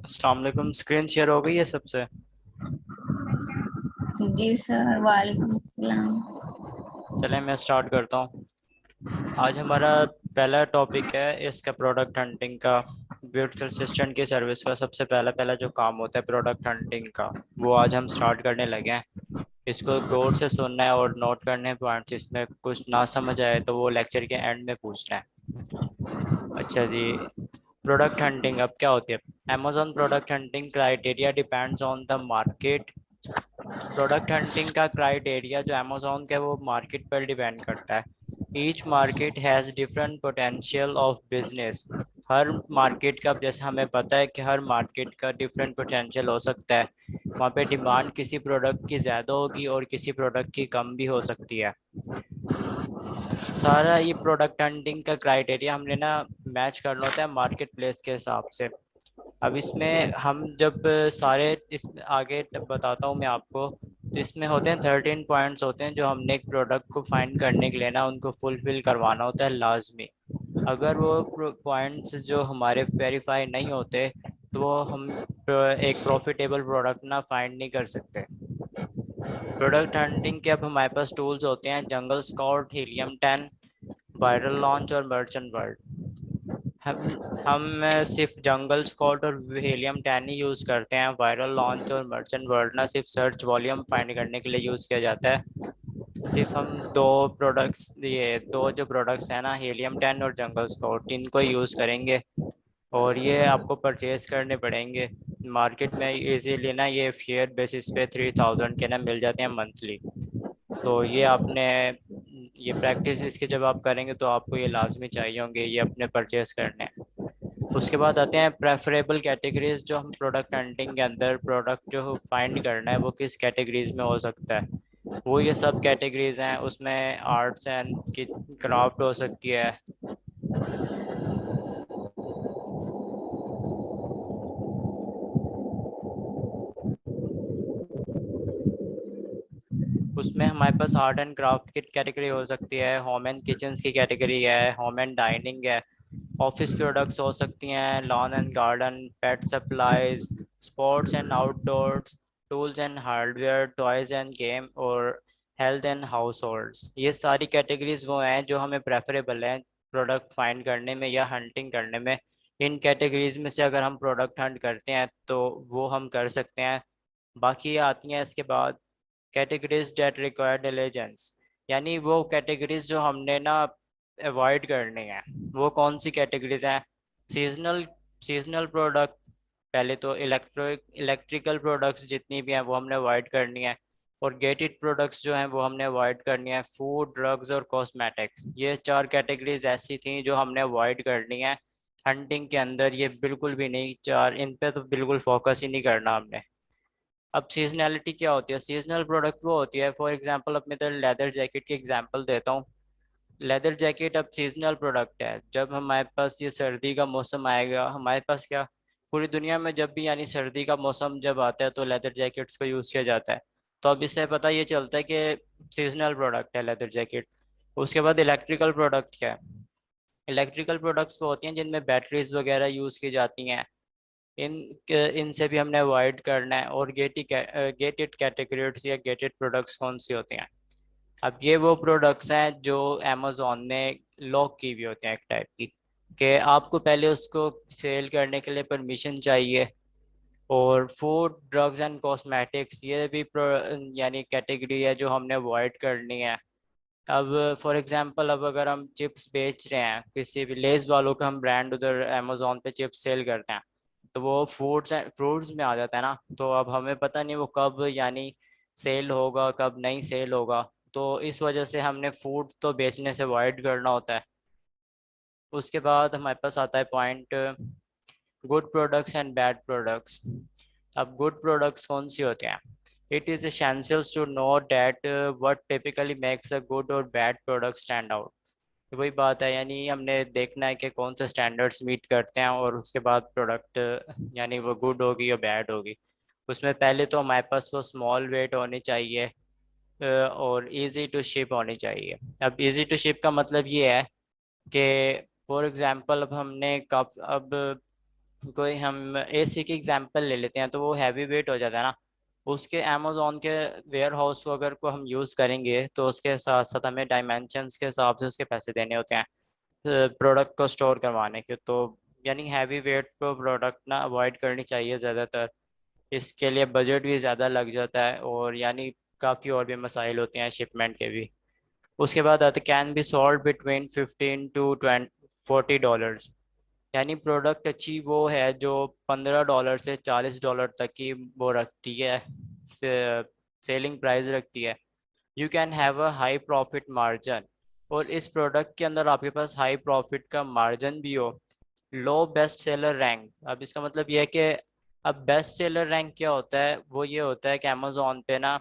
अस्सलाम वालेकुम। Screen share हो गई है सबसे? जी सर, वालेकुम अस्सलाम। चलें मैं स्टार्ट करता हूँ। आज हमारा पहला टॉपिक है इसका प्रोडक्ट हंटिंग का। वर्चुअल असिस्टेंट की सर्विस का सबसे पहला पहला जो काम होता है प्रोडक्ट हंटिंग का, वो आज हम स्टार्ट करने लगे हैं। इसको गौर से सुनना है और नोट करने हैं पॉइंट्स। इसमें कुछ ना समझ आए तो वो लेक्चर के एंड में पूछना है। अच्छा जी, प्रोडक्ट हंटिंग अब क्या होती है? Amazon product hunting criteria depends on the market. Product hunting का क्राइटेरिया जो अमेजोन का है वो मार्केट पर डिपेंड करता है। Each market has different potential of business. Her market का, जैसे हमें पता है कि हर मार्केट का डिफरेंट पोटेंशियल हो सकता है। वहाँ पे डिमांड किसी प्रोडक्ट की ज़्यादा होगी और किसी प्रोडक्ट की कम भी हो सकती है। सारा ये प्रोडक्ट हंटिंग का क्राइटेरिया हमने ना मैच करना होता है मार्केट प्लेस के हिसाब से। अब इसमें हम जब सारे इसमें आगे बताता हूँ मैं आपको, तो इसमें होते हैं 13 पॉइंट्स होते हैं जो हमने एक प्रोडक्ट को फाइंड करने के लिए ना उनको फुलफिल करवाना होता है लाजमी। अगर वो पॉइंट्स जो हमारे वेरीफाई नहीं होते तो वो हम एक प्रॉफिटेबल प्रोडक्ट ना फाइंड नहीं कर सकते। प्रोडक्ट हंटिंग के अब हमारे पास टूल्स होते हैं जंगल स्काउट, हीलियम 10, वायरल लॉन्च और मर्चेंट वर्ल्ड। हम सिर्फ जंगल स्कॉट और हीलियम 10 ही यूज़ करते हैं। वायरल लॉन्च और मर्चेंट वर्ल्ड ना सिर्फ सर्च वॉल्यूम फाइंड करने के लिए यूज़ किया जाता है। सिर्फ हम दो प्रोडक्ट्स, ये दो जो प्रोडक्ट्स हैं ना, हीलियम 10 और जंगल स्कॉट, इनको यूज़ करेंगे। और ये आपको परचेज करने पड़ेंगे मार्केट में इजीली ना। ये फेयर बेसिस पे 3000 के ना मिल जाते हैं मंथली। तो ये आपने ये प्रैक्टिस इसके जब आप करेंगे तो आपको ये लाजमी चाहिए होंगे ये अपने परचेज करने। उसके बाद आते हैं प्रेफरेबल कैटेगरीज। जो हम प्रोडक्ट हंटिंग के अंदर प्रोडक्ट जो फाइंड करना है वो किस कैटेगरीज में हो सकता है, वो ये सब कैटेगरीज हैं। उसमें आर्ट्स एंड क्राफ्ट हो सकती है। उसमें हमारे पास आर्ट एंड क्राफ्ट की कैटेगरी हो सकती है, होम एंड किचन्स की कैटेगरी है, होम एंड डाइनिंग है, ऑफिस प्रोडक्ट्स हो सकती हैं, lawn and garden, pet supplies, sports and outdoors, tools and hardware, toys end game और हेल्थ एंड हाउस होल्ड्स। ये सारी कैटेगरीज वो हैं जो हमें प्रेफरेबल हैं प्रोडक्ट फाइंड करने में या हंटिंग करने में। इन कैटेगरीज में से अगर हम प्रोडक्ट हंट करते हैं तो वो हम कर सकते हैं। बाकी आती हैं इसके बाद कैटेगरीज डेट रिक्वायर डिलीजेंस, यानी वो कैटेगरीज जो हमने ना अवॉइड करनी है। वो कौन सी कैटेगरीज हैं? सीजनल सीजनल प्रोडक्ट, पहले तो इलेक्ट्रिकल प्रोडक्ट्स जितनी भी हैं वो हमने अवॉइड करनी है। और गेटेड प्रोडक्ट्स जो हैं वो हमने अवॉइड करनी है। फूड, ड्रग्स और कॉस्मेटिक्स, ये चार कैटेगरीज ऐसी थी जो हमने अवॉइड करनी है हंटिंग के अंदर। ये बिल्कुल भी नहीं, चार इन पे तो बिल्कुल फोकस ही नहीं करना हमने। अब सीजनैलिटी क्या होती है? सीजनल प्रोडक्ट वो होती है, फॉर एग्जांपल अब मैं तो लेदर जैकेट की एग्जांपल देता हूँ। लेदर जैकेट अब सीजनल प्रोडक्ट है। जब हमारे पास ये सर्दी का मौसम आएगा, हमारे पास क्या, पूरी दुनिया में जब भी यानी सर्दी का मौसम जब आता है तो लेदर जैकेट्स को यूज़ किया जाता है। तो अब इससे पता ये चलता है कि सीजनल प्रोडक्ट है लेदर जैकेट। उसके बाद इलेक्ट्रिकल प्रोडक्ट क्या है? इलेक्ट्रिकल प्रोडक्ट्स वो होती हैं जिनमें बैटरीज वगैरह यूज़ की जाती हैं। इन इनसे भी हमने अवॉइड करना है। और गेटेड कैटेगरीज या गेटेड प्रोडक्ट्स कौन सी होती हैं? अब ये वो प्रोडक्ट्स हैं जो अमेजोन ने लॉक की हुई होती हैं एक टाइप की, कि आपको पहले उसको सेल करने के लिए परमिशन चाहिए। और फूड, ड्रग्स एंड कॉस्मेटिक्स, ये भी यानी कैटेगरी है जो हमने अवॉइड करनी है। अब फॉर एग्जांपल, अब अगर हम चिप्स बेच रहे हैं, किसी भी लेस वालों का हम ब्रांड उधर अमेजोन पे चिप्स सेल करते हैं, तो वो फूड्स एंड फ्रूट्स में आ जाता है ना। तो अब हमें पता नहीं वो कब यानी सेल होगा कब नहीं सेल होगा। तो इस वजह से हमने फूड तो बेचने से अवॉइड करना होता है। उसके बाद हमारे पास आता है point good products and bad products. अब गुड प्रोडक्ट्स कौन सी होते हैं? It is essentials to know that what typically makes a good और बैड प्रोडक्ट स्टैंड आउट। वही बात है, यानी हमने देखना है कि कौन से स्टैंडर्ड्स मीट करते हैं और उसके बाद प्रोडक्ट यानी वो गुड होगी या बैड होगी। उसमें पहले तो हमारे पास वो स्मॉल वेट होनी चाहिए और इजी टू शिप होनी चाहिए। अब इजी टू शिप का मतलब ये है कि फॉर एग्जांपल अब हमने कप अब कोई हम एसी की एग्जांपल ले लेते हैं, तो वो हैवी वेट हो जाता है ना। उसके अमेजोन के वेयर हाउस को अगर को हम यूज़ करेंगे तो उसके साथ साथ हमें डायमेंशंस के हिसाब से उसके पैसे देने होते हैं प्रोडक्ट को स्टोर करवाने के। तो यानी हैवी वेट को प्रोडक्ट ना अवॉइड करनी चाहिए ज़्यादातर। इसके लिए बजट भी ज़्यादा लग जाता है, और यानी काफ़ी और भी मसाइल होते हैं शिपमेंट के भी। उसके बाद आते can be sold between 15 to 40 dollars. यानी प्रोडक्ट अच्छी वो है जो $15 से $40 तक की वो रखती है, सेलिंग प्राइस रखती है। You can have a high profit margin, और इस प्रोडक्ट के अंदर आपके पास हाई प्रॉफिट का मार्जिन भी हो। लो बेस्ट सेलर रैंक, अब इसका मतलब ये है कि अब बेस्ट सेलर रैंक क्या होता है, वो ये होता है कि अमेजोन पे ना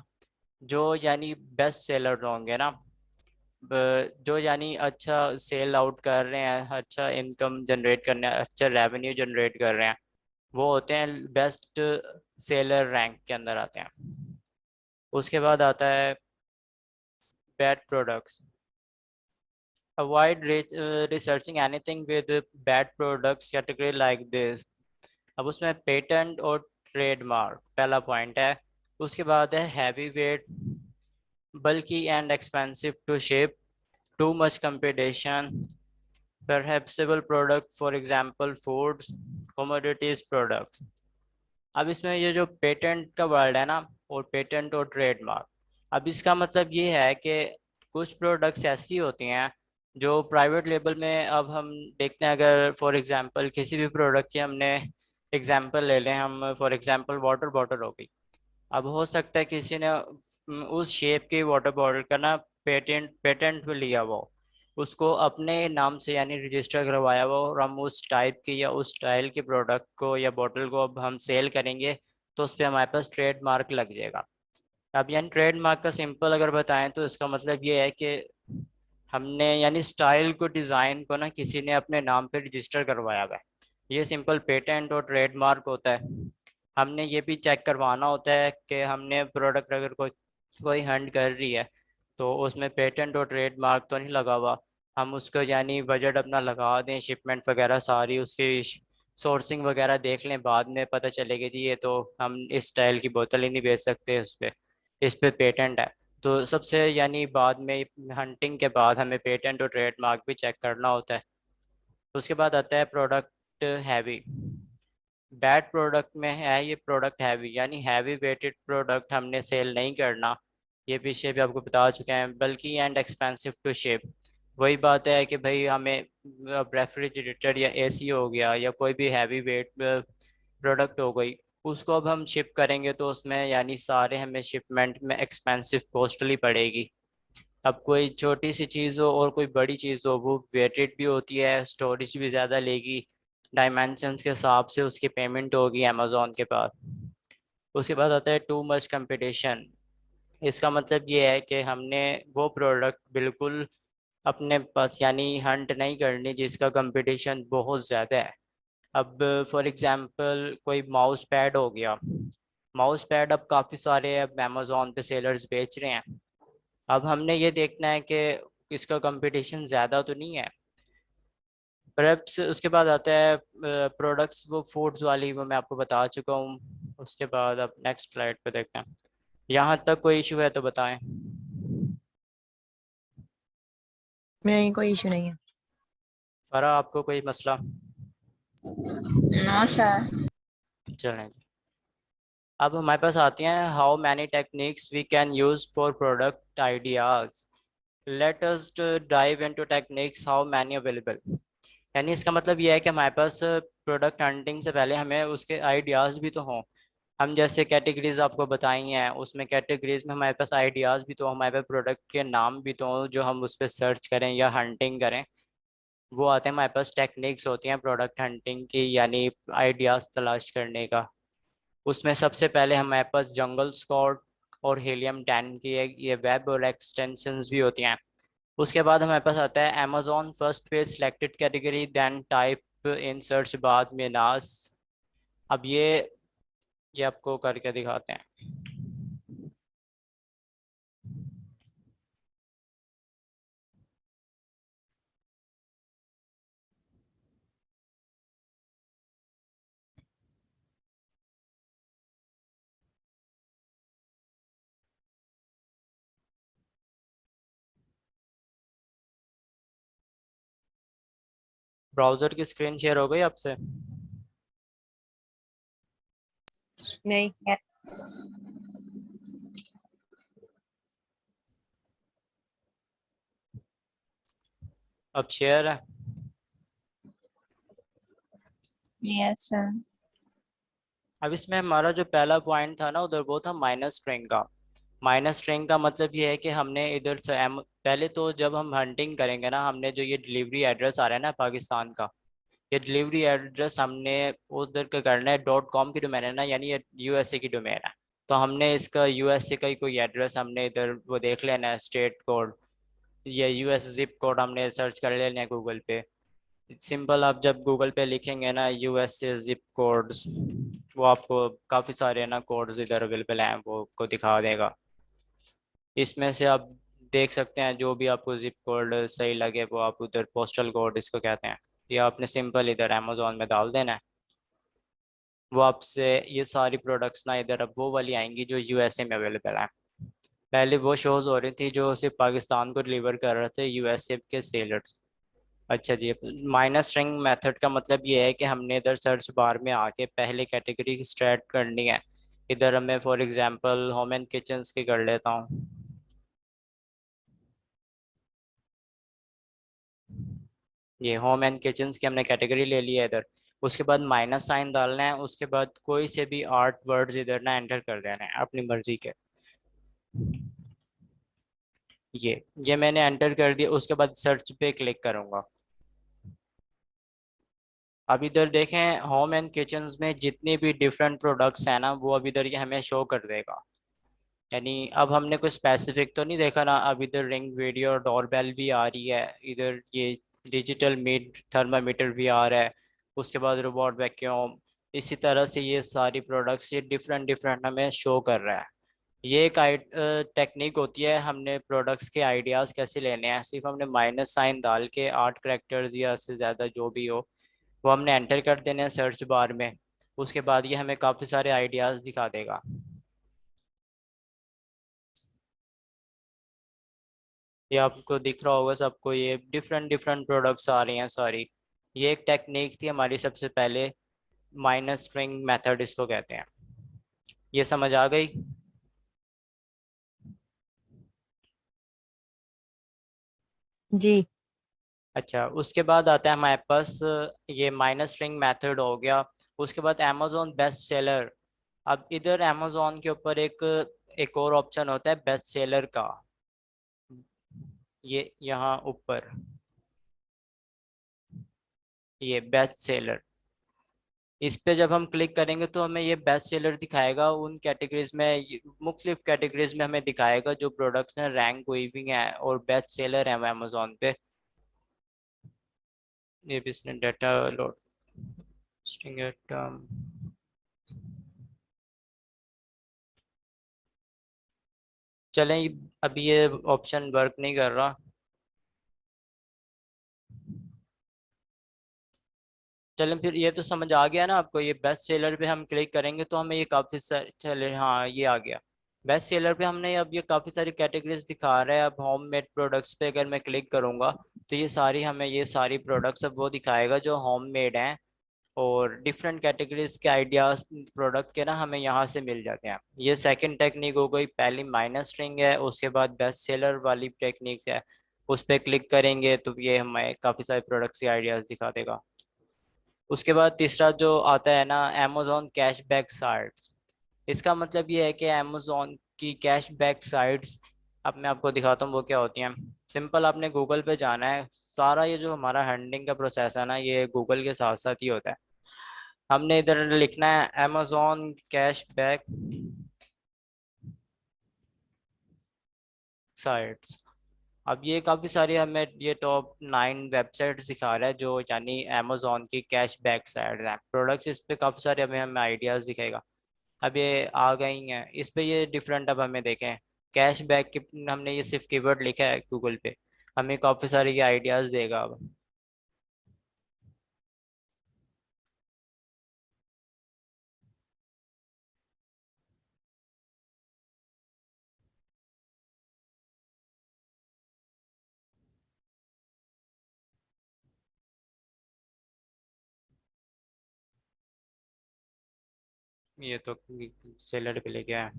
जो यानी बेस्ट सेलर होंगे ना, जो यानी अच्छा सेल आउट कर रहे हैं, अच्छा इनकम जनरेट करने, अच्छा रेवेन्यू जनरेट कर रहे हैं, वो होते हैं बेस्ट सेलर रैंक के अंदर आते हैं। उसके बाद आता है bad products. Avoid researching anything with bad products category like this. अब उसमें पेटेंट और ट्रेडमार्क पहला पॉइंट है। उसके बाद है heavy weight, bulky and expensive to ship, too much competition, perishable product, for example foods, commodities products। अब इसमें ये जो पेटेंट का वर्ड है ना, और पेटेंट और ट्रेडमार्क, अब इसका मतलब ये है कि कुछ प्रोडक्ट्स ऐसी होती हैं जो प्राइवेट लेबल में, अब हम देखते हैं अगर फॉर एग्जांपल किसी भी प्रोडक्ट की हमने एग्जांपल ले लें, हम फॉर एग्जांपल वाटर बॉटल हो गई। अब हो सकता है किसी ने उस शेप की वाटर बॉटल का ना पेटेंट पेटेंट पे लिया हुआ हो, उसको अपने नाम से यानी रजिस्टर करवाया हुआ हो, और हम उस टाइप की या उस स्टाइल के प्रोडक्ट को या बॉटल को अब हम सेल करेंगे तो उस पर हमारे पास ट्रेड मार्क लग जाएगा। अब यानी ट्रेड मार्क का सिंपल अगर बताएं तो इसका मतलब ये है कि हमने यानी स्टाइल को, डिज़ाइन को ना किसी ने अपने नाम पे रजिस्टर करवाया हुआ है। ये सिंपल पेटेंट और ट्रेडमार्क होता है। हमने ये भी चेक करवाना होता है कि हमने प्रोडक्ट अगर कोई कोई हंड कर रही है तो उसमें पेटेंट और ट्रेडमार्क तो नहीं लगा हुआ। हम उसको यानी बजट अपना लगा दें, शिपमेंट वगैरह सारी उसकी सोर्सिंग वगैरह देख लें, बाद में पता चलेगा जी ये तो हम इस स्टाइल की बोतल ही नहीं बेच सकते, इस पे पेटेंट है। तो सबसे यानी बाद में हंटिंग के बाद हमें पेटेंट और ट्रेडमार्क भी चेक करना होता है। उसके बाद आता है प्रोडक्ट हैवी। बैड प्रोडक्ट में है ये प्रोडक्ट हैवी, यानी हैवी वेटेड प्रोडक्ट हमने सेल नहीं करना। ये पीछे भी आपको बता चुके हैं, बल्कि एंड एक्सपेंसिव टू शिप। वही बात है कि भाई हमें रेफ्रिजरेटर या एसी हो गया या कोई भी हैवी वेट प्रोडक्ट हो गई, उसको अब हम शिप करेंगे तो उसमें यानी सारे हमें शिपमेंट में एक्सपेंसिव कॉस्टली पड़ेगी। अब कोई छोटी सी चीज़ हो और कोई बड़ी चीज़ हो, वो वेटेड भी होती है, स्टोरेज भी ज़्यादा लेगी, डायमेंशंस के हिसाब से उसकी पेमेंट होगी अमेजोन के पास। उसके बाद आता है टू मच कंपटीशन। इसका मतलब ये है कि हमने वो प्रोडक्ट बिल्कुल अपने पास यानी हंट नहीं करनी जिसका कंपटीशन बहुत ज़्यादा है। अब फॉर एग्जांपल कोई माउस पैड हो गया। माउस पैड अब काफ़ी सारे अब अमेजोन पे सेलर्स बेच रहे हैं। अब हमने ये देखना है कि इसका कंपटीशन ज़्यादा तो नहीं है। परहैप्स उसके बाद आता है प्रोडक्ट्स, वो फूड्स वाली वो मैं आपको बता चुका हूँ। उसके बाद अब नेक्स्ट स्लाइड पे देखते हैं। यहाँ तक कोई इशू है तो बताएं। नहीं, कोई इशू नहीं है। फरा आपको कोई मसला? No sir. चलें जी। अब हमारे पास आती हैं how many techniques we can use for product ideas. Let us dive into techniques, how many available. यानी इसका मतलब ये है कि हमारे पास प्रोडक्ट हंटिंग से पहले हमें उसके आइडियाज़ भी तो हों। हम जैसे कैटेगरीज आपको बताई हैं, उसमें कैटेगरीज में हमारे पास आइडियाज़ भी तो हों, हमारे पास प्रोडक्ट के नाम भी तो हों जो हम उस पर सर्च करें या हंटिंग करें। वो आते हैं हमारे पास, टेक्निक्स होती हैं प्रोडक्ट हंटिंग की, यानी आइडियाज़ तलाश करने का। उसमें सबसे पहले हमारे पास जंगल स्क्वाड और हीलियम 10 की ये वेब और एक्सटेंशंस भी होती हैं। उसके बाद हमारे पास आता है Amazon first page selected category then type in search बाद में नास। अब ये आपको करके दिखाते हैं। ब्राउजर की स्क्रीन शेयर हो गई आपसे? नहीं। अब शेयर है। Yes sir. अब इसमें हमारा जो पहला पॉइंट था ना उधर, वो था माइनस स्ट्रिंग का। माइनस स्ट्रिंग का मतलब ये है कि हमने इधर से पहले तो जब हम हंटिंग करेंगे ना, हमने जो ये डिलीवरी एड्रेस आ रहा है ना पाकिस्तान का, ये डिलीवरी एड्रेस हमने उधर का करना है। .com की डोमेन है ना, यानी ये यूएसए की डोमेन है। तो हमने इसका यूएसए का ही कोई एड्रेस हमने इधर वो देख लेना है, स्टेट कोड या यूएस जिप कोड हमने सर्च कर लेना है गूगल पे। सिंपल, आप जब गूगल पे लिखेंगे ना यूएसए जिप कोड्स, वो आपको काफ़ी सारे ना कोड्स इधर अवेलेबल हैं, वो आपको दिखा देगा। इसमें से आप देख सकते हैं जो भी आपको जिप कोड सही लगे, वो आप उधर पोस्टल कोड इसको कहते हैं, ये आपने सिंपल इधर अमेजोन में डाल देना है। वो आपसे ये सारी प्रोडक्ट्स ना इधर अब वो वाली आएंगी जो यूएसए में अवेलेबल है। पहले वो शोज हो रही थी जो सिर्फ पाकिस्तान को डिलीवर कर रहे थे यूएसए के सेलर्स। अच्छा जी। माइनस स्ट्रिंग मेथड का मतलब ये है कि हमने इधर सर्च बार में आके पहले कैटेगरी स्टार्ट करनी है। इधर हमें for example home and kitchens की कर लेता हूँ। ये होम एंड किचन्स की हमने कैटेगरी ले ली है इधर। उसके बाद माइनस साइन डालना है, उसके बाद कोई से भी 8 वर्ड्स इधर ना एंटर कर देना है अपनी मर्जी के। ये मैंने एंटर कर दिया, उसके बाद सर्च पे क्लिक करूंगा। अब इधर देखें, होम एंड किचन्स में जितने भी डिफरेंट प्रोडक्ट्स हैं ना, वो अब इधर ये हमें शो कर देगा। यानी अब हमने कोई स्पेसिफिक तो नहीं देखा ना, अब इधर रिंग वीडियो डोरबेल भी आ रही है, इधर ये डिजिटल मीट थर्मामीटर भी आ रहा है, उसके बाद रोबोट वैक्यूम। इसी तरह से ये सारी प्रोडक्ट्स ये डिफरेंट डिफरेंट हमें शो कर रहा है। ये एक टेक्निक होती है, हमने प्रोडक्ट्स के आइडियाज़ कैसे लेने हैं। सिर्फ हमने माइनस साइन डाल के 8 करेक्टर्स या इससे ज़्यादा जो भी हो, वो हमने एंटर कर देने हैं सर्च बार में। उसके बाद ये हमें काफ़ी सारे आइडियाज़ दिखा देगा। ये आपको दिख रहा होगा सबको, ये डिफरेंट डिफरेंट प्रोडक्ट्स आ रही हैं सारी। ये एक टेक्निक थी हमारी सबसे पहले, माइनस स्ट्रिंग मेथड इसको कहते हैं। ये समझ आ गई? जी। अच्छा, उसके बाद आता है हमारे पास ये माइनस स्ट्रिंग मेथड हो गया। उसके बाद अमेजोन बेस्ट सेलर। अब इधर अमेजोन के ऊपर एक और ऑप्शन होता है बेस्ट सेलर का, ये यहाँ ऊपर, ये बेस्ट सेलर। इस पे जब हम क्लिक करेंगे तो हमें ये बेस्ट सेलर दिखाएगा उन कैटेगरीज में, मुख्तलिफ कैटेगरीज में हमें दिखाएगा जो प्रोडक्ट्स हैं रैंक हुई भी हैं और बेस्ट सेलर हैं अमेजोन पे। ये भी इसने डाटा लोड चलें, अभी ये ऑप्शन वर्क नहीं कर रहा। चलें फिर, ये तो समझ आ गया ना आपको, ये बेस्ट सेलर पे हम क्लिक करेंगे तो हमें ये काफ़ी सारे, चले हाँ ये आ गया। बेस्ट सेलर पे हमने अब ये काफ़ी सारी कैटेगरीज दिखा रहा है। अब होम मेड प्रोडक्ट्स पे अगर मैं क्लिक करूँगा तो ये सारी हमें ये सारी प्रोडक्ट्स अब वो दिखाएगा जो होम मेड हैं। और डिफरेंट कैटेगरीज के आइडियाज प्रोडक्ट के ना हमें यहाँ से मिल जाते हैं। ये सेकंड टेक्निक हो गई, पहली माइनस स्ट्रिंग है, उसके बाद बेस्ट सेलर वाली टेक्निक है। उस पर क्लिक करेंगे तो ये हमें काफ़ी सारे प्रोडक्ट्स के आइडियाज़ दिखा देगा। उसके बाद तीसरा जो आता है ना, अमेजोन कैशबैक साइट्स। इसका मतलब ये है कि अमेजोन की कैशबैक साइट्स, अब मैं आपको दिखाता हूँ वो क्या होती हैं। सिंपल, आपने गूगल पे जाना है, सारा ये जो हमारा हैंडलिंग का प्रोसेस है ना, ये गूगल के साथ साथ ही होता है। हमने इधर लिखना है अमेजोन कैशबैक साइट्स। अब ये काफ़ी सारी हमें ये टॉप 9 वेबसाइट्स दिखा रहा है जो यानी अमेजोन की कैशबैक साइट है प्रोडक्ट्स। इस पे काफ़ी सारे हमें हमें आइडियाज़ दिखेगा। अब ये आ गई हैं इस पे, ये डिफरेंट अब हमें देखें कैशबैक की, हमने ये सिर्फ कीवर्ड लिखा है गूगल पे, हमें काफ़ी सारे ये आइडियाज़ देगा अब। ये तो सेलर पे लेके आया।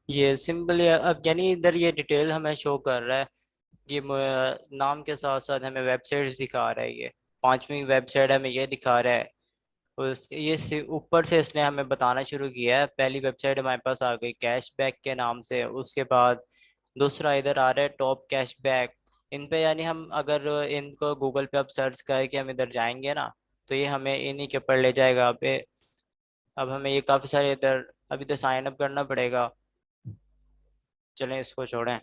ये सिंपल है अब, यानी इधर ये डिटेल हमें शो कर रहा है। ये नाम के साथ साथ हमें वेबसाइट्स दिखा रहा है। ये पांचवी वेबसाइट हमें ये दिखा रहा है। उस ये ऊपर से इसने हमें बताना शुरू किया है। पहली वेबसाइट हमारे पास आ गई कैशबैक के नाम से। उसके बाद दूसरा इधर आ रहा है टॉप कैशबैक। इन पे यानी हम अगर इनको गूगल पे अब सर्च करके हम इधर जाएंगे ना, तो ये हमें इन्हीं के ऊपर ले जाएगा। अब हमें ये काफ़ी सारे इधर अभी तो साइन अप करना पड़ेगा। चलें इसको छोड़ें।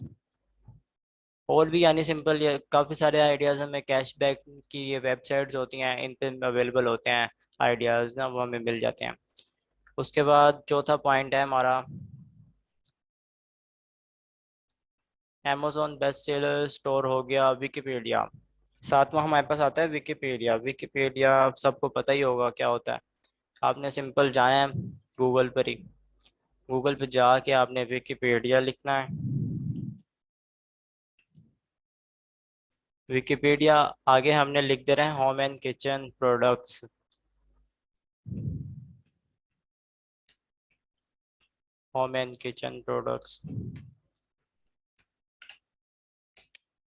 और भी यानी सिंपल ये काफ़ी सारे आइडियाज़ हमें कैशबैक की ये वेबसाइट्स होती हैं, इन पे अवेलेबल होते हैं आइडियाज़ ना, वो हमें मिल जाते हैं। उसके बाद चौथा पॉइंट है हमारा अमेजोन बेस्ट सेलर स्टोर हो गया, विकिपीडिया। सातवां हमारे पास आता है विकिपीडिया। विकिपीडिया सबको पता ही होगा क्या होता है। आपने सिंपल जाना है गूगल पर ही, गूगल पे जाके आपने विकिपीडिया लिखना है। विकिपीडिया आगे हमने लिख दे रहे हैं home and kitchen products. Home and kitchen products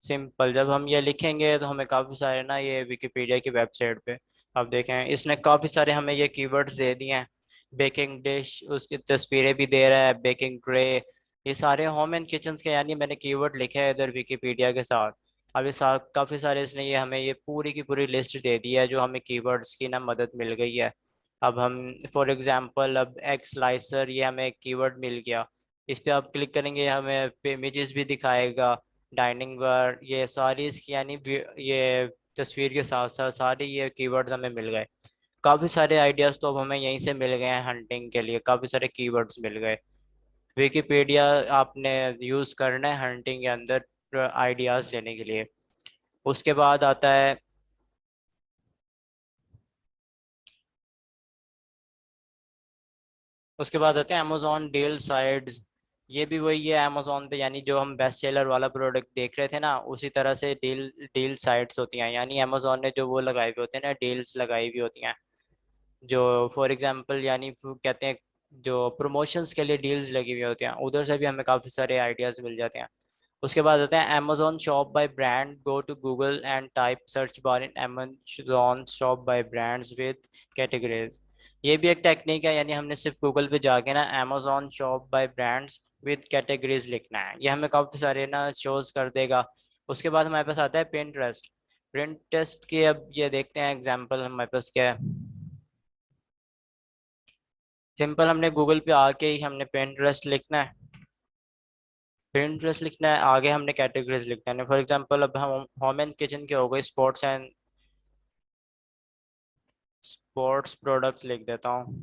simple. जब हम ये लिखेंगे तो हमें काफ़ी सारे ना ये विकिपीडिया की वेबसाइट पे आप देखें इसने काफ़ी सारे हमें ये कीवर्ड्स दे दिए हैं। बेकिंग डिश उसकी तस्वीरें भी दे रहा है, बेकिंग ट्रे। ये सारे होम एंड किचन के यानी मैंने कीवर्ड लिखे हैं इधर विकिपीडिया के साथ। अब ये काफ़ी सारे इसने ये हमें ये पूरी की पूरी लिस्ट दे दी है जो हमें कीवर्ड्स की ना मदद मिल गई है। अब हम फॉर एग्जांपल अब एग स्लाइसर ये हमें कीवर्ड मिल गया। इस पे आप क्लिक करेंगे हमें इमेजेस भी दिखाएगा। डाइनिंग वेयर ये सारी इसकी यानी ये तस्वीर के साथ साथ सारे ये कीवर्ड्स हमें मिल गए। काफ़ी सारे आइडियाज़ तो अब हमें यहीं से मिल गए हैं। हंटिंग के लिए काफ़ी सारे कीवर्ड्स मिल गए। विकिपीडिया आपने यूज़ करना है हंटिंग के अंदर आइडियाज़ लेने के लिए। उसके बाद आता है उसके बाद आते हैं अमेजोन डील साइट्स। ये भी वही है अमेजोन पे, यानी जो हम बेस्ट सेलर वाला प्रोडक्ट देख रहे थे ना, उसी तरह से डील डील साइट्स होती हैं। यानी अमेजोन ने जो वो लगाए हुए होते हैं ना, डील्स लगाई हुई होती हैं। जो फॉर एग्जांपल यानी कहते हैं जो प्रमोशंस के लिए डील्स लगी हुई होती हैं, उधर से भी हमें काफ़ी सारे आइडियाज़ मिल जाते हैं। उसके बाद आता है Amazon shop by brand. Go to Google and type search bar in Amazon shop by brands with categories. ये भी एक टेक्निक है, यानी हमने सिर्फ गूगल पे जाके ना Amazon shop by brands with categories लिखना है। ये हमें काफ़ी सारे ना शोज कर देगा। उसके बाद हमारे पास आता है पिंटरेस्ट। पिंटरेस्ट के अब ये देखते हैं एग्जांपल हमारे पास क्या है। सिंपल हमने गूगल पे आके ही हमने पिंटरेस्ट लिखना है। पिंटरेस्ट लिखना है आगे हमने कैटेगरीज लिखना है। फॉर एग्जांपल अब हम होम एंड किचन के हो गए, स्पोर्ट्स प्रोडक्ट्स लिख देता हूँ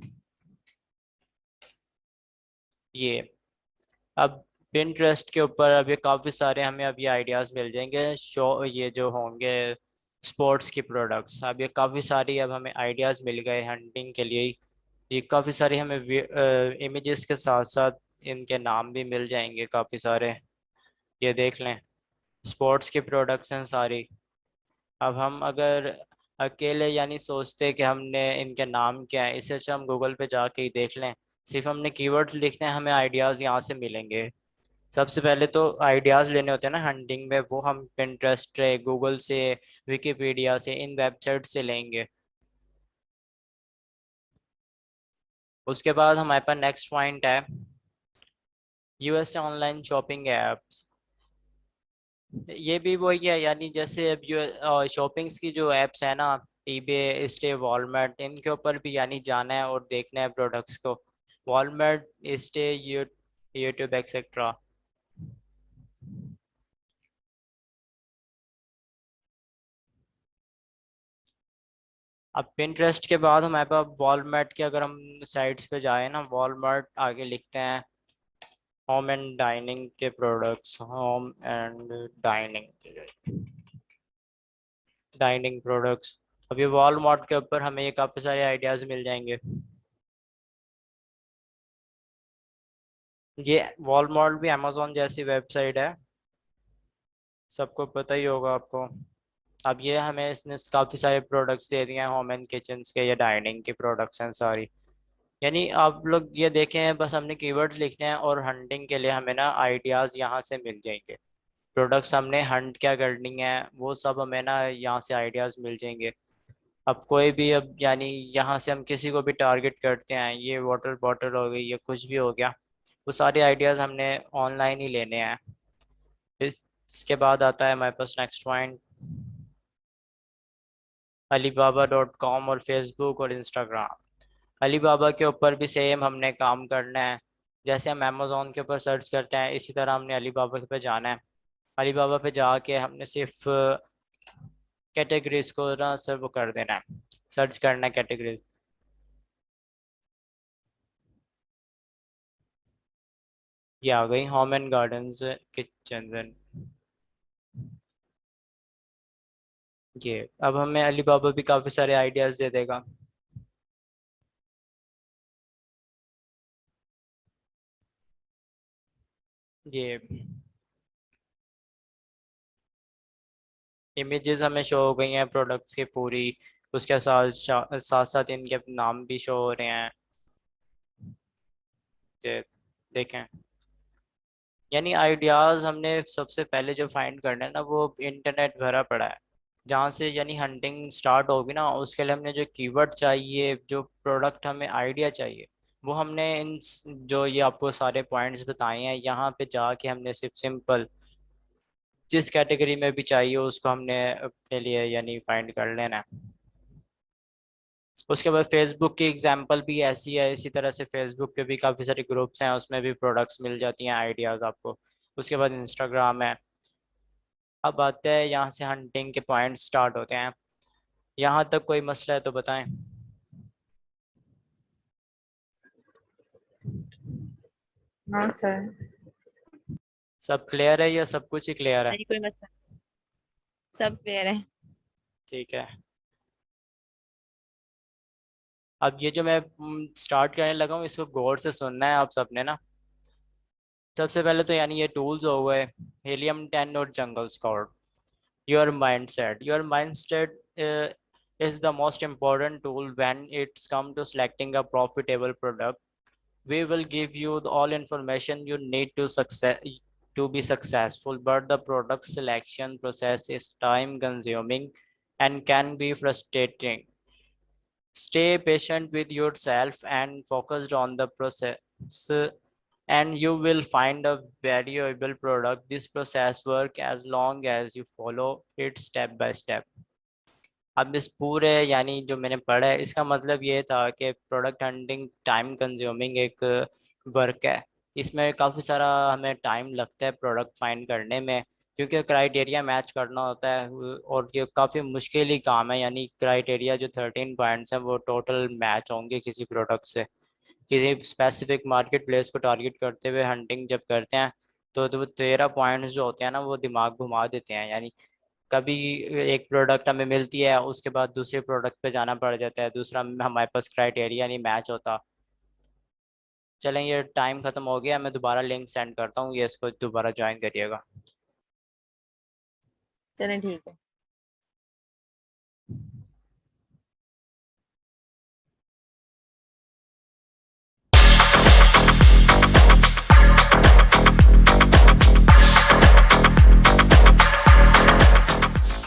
ये। अब पिंटरेस्ट के ऊपर अब ये काफ़ी सारे हमें अब ये आइडियाज़ मिल जाएंगे शो ये जो होंगे स्पोर्ट्स की प्रोडक्ट्स। अब ये काफ़ी सारी अब हमें आइडियाज़ मिल गए हंटिंग के लिए। ये काफ़ी सारी हमें इमेजेस के साथ साथ इनके नाम भी मिल जाएंगे काफ़ी सारे। ये देख लें स्पोर्ट्स की प्रोडक्ट्स हैं सारी। अब हम अगर अकेले यानी सोचते कि हमने इनके नाम क्या है, इससे अच्छा हम गूगल पे जाके ही देख लें। सिर्फ हमने कीवर्ड्स लिखने हैं, हमें आइडियाज़ यहाँ से मिलेंगे। सबसे पहले तो आइडियाज़ लेने होते हैं ना हंटिंग में, वो हम पिंटरेस्ट से, गूगल से, विकिपीडिया से, इन वेबसाइट से लेंगे। उसके बाद हमारे पास नेक्स्ट पॉइंट है यूएस ऑनलाइन शॉपिंग ऐप्स। ये भी वही है, यानी जैसे अब जो शॉपिंग्स की जो एप्स है ना, ईबे, स्टे, वॉलमार्ट, इनके ऊपर भी यानी जाना है और देखना है प्रोडक्ट्स को। Walmart, stay, YouTube etcetera. अब पिंटरेस्ट के बाद हमारे पास वॉलमार्ट के, अगर हम साइट्स पे जाए ना, वॉलमार्ट आगे लिखते हैं होम एंड डाइनिंग के products, home and dining, dining products. अब ये वॉलमार्ट के ऊपर हमें ये काफ़ी सारे आइडियाज़ मिल जाएंगे। ये वॉलमार्ट भी अमेजोन जैसी वेबसाइट है, सबको पता ही होगा आपको। अब ये हमें इसने काफ़ी सारे प्रोडक्ट्स दे दिए हैं होम एंड किचन्स के, या डाइनिंग के प्रोडक्ट्स हैं सारी। यानी आप लोग ये देखें, बस हमने कीवर्ड्स लिखने हैं और हंटिंग के लिए हमें ना आइडियाज़ यहाँ से मिल जाएंगे। प्रोडक्ट्स हमने हंट क्या करनी है वो सब हमें ना यहाँ से आइडियाज़ मिल जाएंगे। अब कोई भी, अब यानी यहाँ से हम किसी को भी टारगेट करते हैं, ये वाटर बॉटल हो गई, ये कुछ भी हो गया, वो सारे आइडियाज़ हमने ऑनलाइन ही लेने हैं। इसके बाद आता है हमारे पास नेक्स्ट पॉइंट, alibaba.com और फेसबुक और इंस्टाग्राम। अलीबाबा के ऊपर भी सेम हमने काम करना है। जैसे हम अमेज़ोन के ऊपर सर्च करते हैं, इसी तरह हमने अलीबाबा पे जाना है। अलीबाबा पे जाके हमने सिर्फ कैटेगरीज को ना सर वो कर देना है, सर्च करना है कैटेगरीज। ये आ गई होम एंड गार्डन्स किचन। ये अब हमें अलीबाबा भी काफ़ी सारे आइडियाज़ दे देगा। ये इमेजेस हमें शो हो गई हैं प्रोडक्ट्स की पूरी, उसके साथ साथ साथ इनके नाम भी शो हो रहे हैं। ये देखें, यानी आइडियाज़ हमने सबसे पहले जो फाइंड करना है ना, वो इंटरनेट भरा पड़ा है। जहाँ से यानी हंटिंग स्टार्ट होगी ना, उसके लिए हमने जो कीवर्ड चाहिए, जो प्रोडक्ट हमें आइडिया चाहिए, वो हमने इन जो ये आपको सारे पॉइंट्स बताए हैं, यहाँ पे जाके हमने सिर्फ सिंपल जिस कैटेगरी में भी चाहिए उसको हमने अपने लिए यानी फाइंड कर लेना है। उसके बाद फेसबुक की एग्जांपल भी ऐसी है, इसी तरह से फेसबुक पे भी काफ़ी सारे ग्रुप्स हैं, उसमें भी प्रोडक्ट्स मिल जाती हैं, आइडियाज़ आपको। उसके बाद इंस्टाग्राम है। अब आते हैं यहाँ से हंटिंग के पॉइंट स्टार्ट होते हैं। यहाँ तक कोई मसला है तो बताएं। हाँ सर। सब क्लियर है या सब कुछ ही क्लियर है? नहीं कोई मसला, सब क्लियर है। ठीक है। अब ये जो मैं स्टार्ट करने लगा हूँ, इसको गौर से सुनना है आप सबने ना। सबसे पहले तो यानी ये टूल्स हो गए, Helium 10 और जंगल squad. Your mindset is the most important tool when it's come to selecting a profitable product. We will give you all information you need to be successful, but the product selection process is time consuming and can be frustrating. Stay patient with yourself and focused on the process, and you will find a valuable product. This process work as long as you follow it step by step. अब इस पूरे यानी जो मैंने पढ़ा है, इसका मतलब ये था कि प्रोडक्ट हंटिंग टाइम कंज्यूमिंग एक वर्क है। इसमें काफ़ी सारा हमें टाइम लगता है प्रोडक्ट फाइंड करने में, क्योंकि क्राइटेरिया मैच करना होता है, और ये काफ़ी मुश्किल ही काम है। यानी क्राइटेरिया जो 13 पॉइंट्स हैं वो टोटल मैच होंगे किसी प्रोडक्ट से। किसी स्पेसिफिक मार्केट प्लेस को टारगेट करते हुए हंटिंग जब करते हैं, तो वो 13 पॉइंट्स जो होते हैं ना, वो दिमाग घुमा देते हैं। यानी कभी एक प्रोडक्ट हमें मिलती है, उसके बाद दूसरे प्रोडक्ट पे जाना पड़ जाता है, दूसरा हमारे पास क्राइटेरिया नहीं मैच होता। चलें, ये टाइम ख़त्म हो गया, मैं दोबारा लिंक सेंड करता हूँ, ये इसको दोबारा ज्वाइन करिएगा। चलें ठीक है।